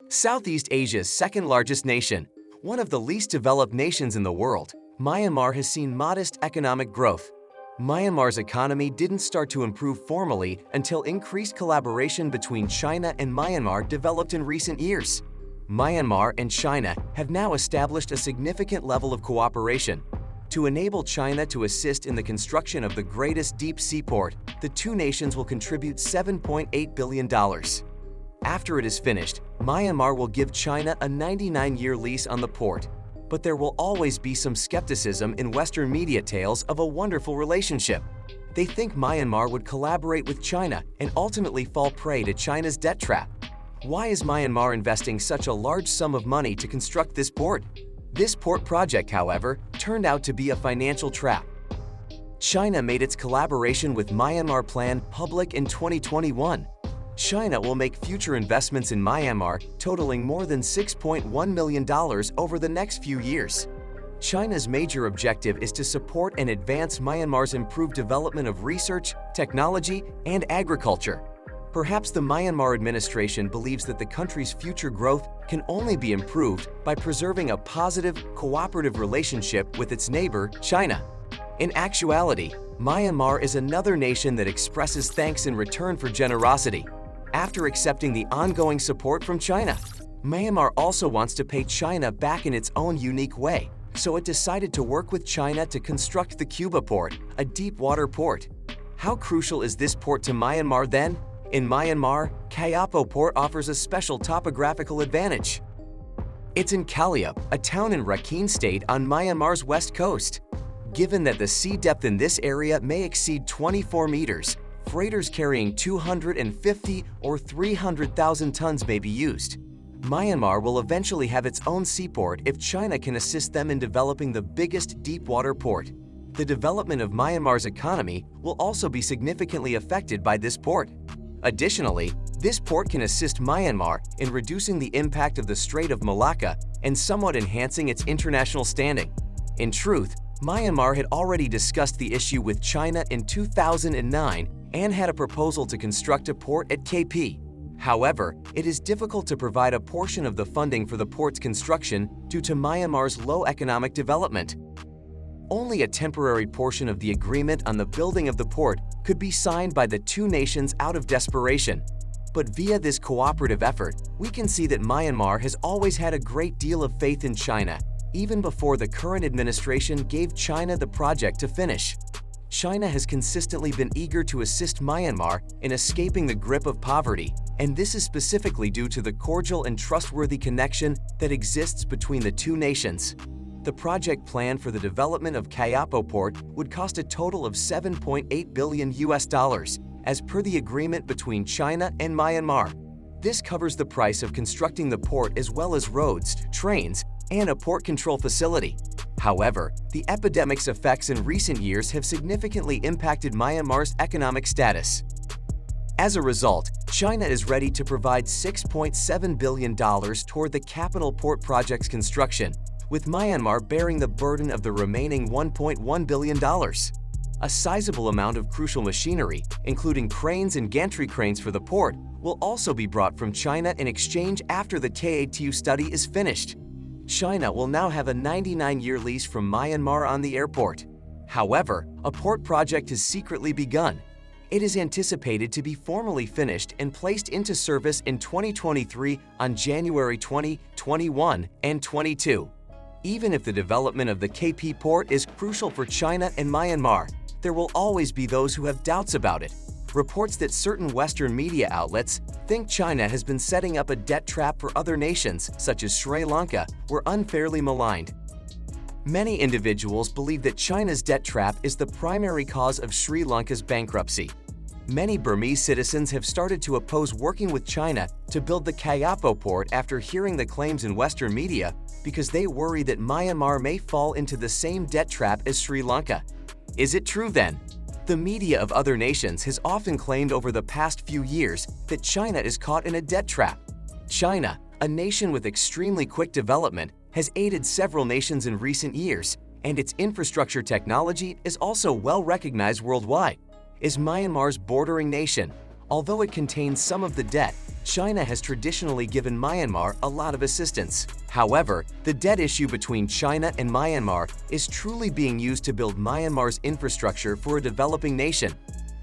Southeast Asia's second-largest nation, one of the least developed nations in the world, Myanmar has seen modest economic growth. Myanmar's economy didn't start to improve formally until increased collaboration between China and Myanmar developed in recent years. Myanmar and China have now established a significant level of cooperation. To enable China to assist in the construction of the greatest deep-sea port, the two nations will contribute $7.8 billion. After it is finished, Myanmar will give China a 99-year lease on the port. But there will always be some skepticism in Western media tales of a wonderful relationship. They think Myanmar would collaborate with China and ultimately fall prey to China's debt trap. Why is Myanmar investing such a large sum of money to construct this port? This port project, however, turned out to be a financial trap. China made its collaboration with Myanmar plan public in 2021. China will make future investments in Myanmar totaling more than $6.1 million over the next few years. China's major objective is to support and advance Myanmar's improved development of research, technology, and agriculture. Perhaps the Myanmar administration believes that the country's future growth can only be improved by preserving a positive, cooperative relationship with its neighbor, China. In actuality, Myanmar is another nation that expresses thanks in return for generosity. After accepting the ongoing support from China, Myanmar also wants to pay China back in its own unique way, so it decided to work with China to construct the Cuba port, a deep-water port. How crucial is this port to Myanmar then? In Myanmar, Kayapo Port offers a special topographical advantage. It's in Kaliup, a town in Rakhine State on Myanmar's west coast. Given that the sea depth in this area may exceed 24 meters, freighters carrying 250 or 300,000 tons may be used. Myanmar will eventually have its own seaport if China can assist them in developing the biggest deep-water port. The development of Myanmar's economy will also be significantly affected by this port. Additionally, this port can assist Myanmar in reducing the impact of the Strait of Malacca and somewhat enhancing its international standing. In truth, Myanmar had already discussed the issue with China in 2009 and had a proposal to construct a port at KP. However, it is difficult to provide a portion of the funding for the port's construction due to Myanmar's low economic development. Only a temporary portion of the agreement on the building of the port could be signed by the two nations out of desperation. But via this cooperative effort, we can see that Myanmar has always had a great deal of faith in China, even before the current administration gave China the project to finish. China has consistently been eager to assist Myanmar in escaping the grip of poverty, and this is specifically due to the cordial and trustworthy connection that exists between the two nations. The project plan for the development of Kayapo Port would cost a total of $7.8 billion as per the agreement between China and Myanmar. This covers the price of constructing the port as well as roads, trains, and a port control facility. However, the epidemic's effects in recent years have significantly impacted Myanmar's economic status. As a result, China is ready to provide $6.7 billion toward the capital port project's construction, with Myanmar bearing the burden of the remaining $1.1 billion. A sizable amount of crucial machinery, including cranes and gantry cranes for the port, will also be brought from China in exchange after the KATU study is finished. China will now have a 99-year lease from Myanmar on the airport. However, a port project has secretly begun. It is anticipated to be formally finished and placed into service in 2023 on January 20, 21, and 22. Even if the development of the KP port is crucial for China and Myanmar, there will always be those who have doubts about it. Reports that certain Western media outlets think China has been setting up a debt trap for other nations, such as Sri Lanka, were unfairly maligned. Many individuals believe that China's debt trap is the primary cause of Sri Lanka's bankruptcy. Many Burmese citizens have started to oppose working with China to build the Kayapo port after hearing the claims in Western media because they worry that Myanmar may fall into the same debt trap as Sri Lanka. Is it true then? The media of other nations has often claimed over the past few years that China is caught in a debt trap. China, a nation with extremely quick development, has aided several nations in recent years, and its infrastructure technology is also well recognized worldwide. Is Myanmar's bordering nation. Although it contains some of the debt, China has traditionally given Myanmar a lot of assistance. However, the debt issue between China and Myanmar is truly being used to build Myanmar's infrastructure for a developing nation.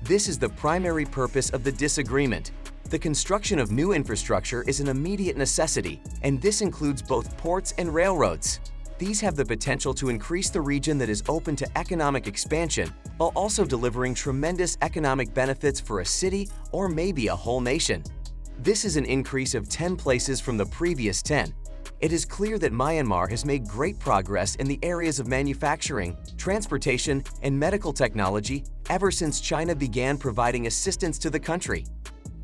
This is the primary purpose of the disagreement. The construction of new infrastructure is an immediate necessity, and this includes both ports and railroads. These have the potential to increase the region that is open to economic expansion, while also delivering tremendous economic benefits for a city or maybe a whole nation. This is an increase of 10 places from the previous 10. It is clear that Myanmar has made great progress in the areas of manufacturing, transportation, and medical technology ever since China began providing assistance to the country.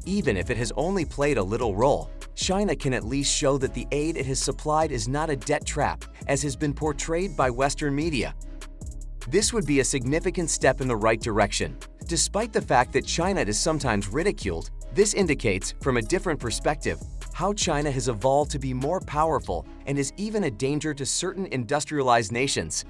Even if it has only played a little role, China can at least show that the aid it has supplied is not a debt trap, as has been portrayed by Western media. This would be a significant step in the right direction. Despite the fact that China is sometimes ridiculed, this indicates, from a different perspective, how China has evolved to be more powerful and is even a danger to certain industrialized nations.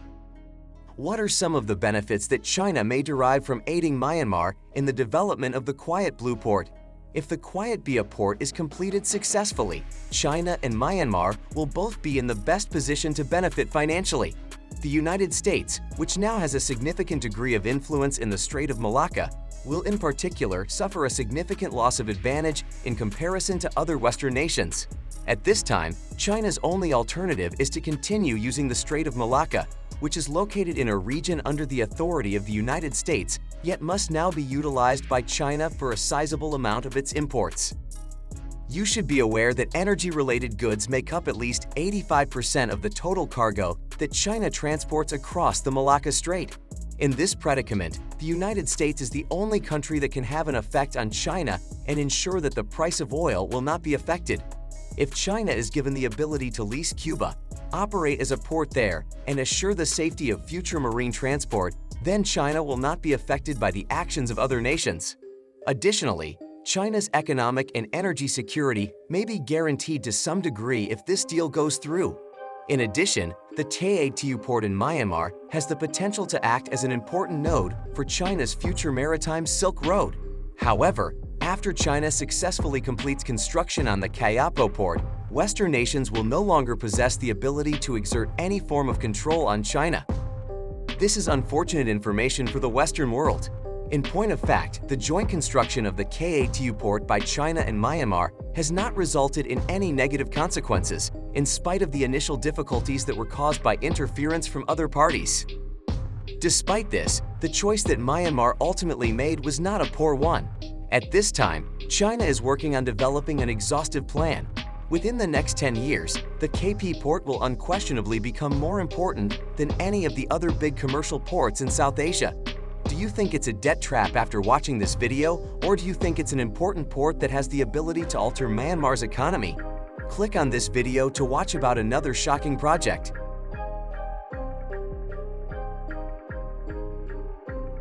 What are some of the benefits that China may derive from aiding Myanmar in the development of the Quiet Blue Port? If the Quiet Bia port is completed successfully, China and Myanmar will both be in the best position to benefit financially. The United States, which now has a significant degree of influence in the Strait of Malacca, will in particular suffer a significant loss of advantage in comparison to other Western nations. At this time, China's only alternative is to continue using the Strait of Malacca, which is located in a region under the authority of the United States, yet must now be utilized by China for a sizable amount of its imports. You should be aware that energy-related goods make up at least 85% of the total cargo that China transports across the Malacca Strait. In this predicament, the United States is the only country that can have an effect on China and ensure that the price of oil will not be affected. If China is given the ability to lease Cuba, operate as a port there, and assure the safety of future marine transport, then China will not be affected by the actions of other nations. Additionally, China's economic and energy security may be guaranteed to some degree if this deal goes through. In addition, the Taetu port in Myanmar has the potential to act as an important node for China's future maritime Silk Road. However, after China successfully completes construction on the Kayapo port, Western nations will no longer possess the ability to exert any form of control on China. This is unfortunate information for the Western world. In point of fact, the joint construction of the Kayapo port by China and Myanmar has not resulted in any negative consequences, in spite of the initial difficulties that were caused by interference from other parties. Despite this, the choice that Myanmar ultimately made was not a poor one. At this time, China is working on developing an exhaustive plan. Within the next 10 years, the KP port will unquestionably become more important than any of the other big commercial ports in South Asia. Do you think it's a debt trap after watching this video, or do you think it's an important port that has the ability to alter Myanmar's economy? Click on this video to watch about another shocking project.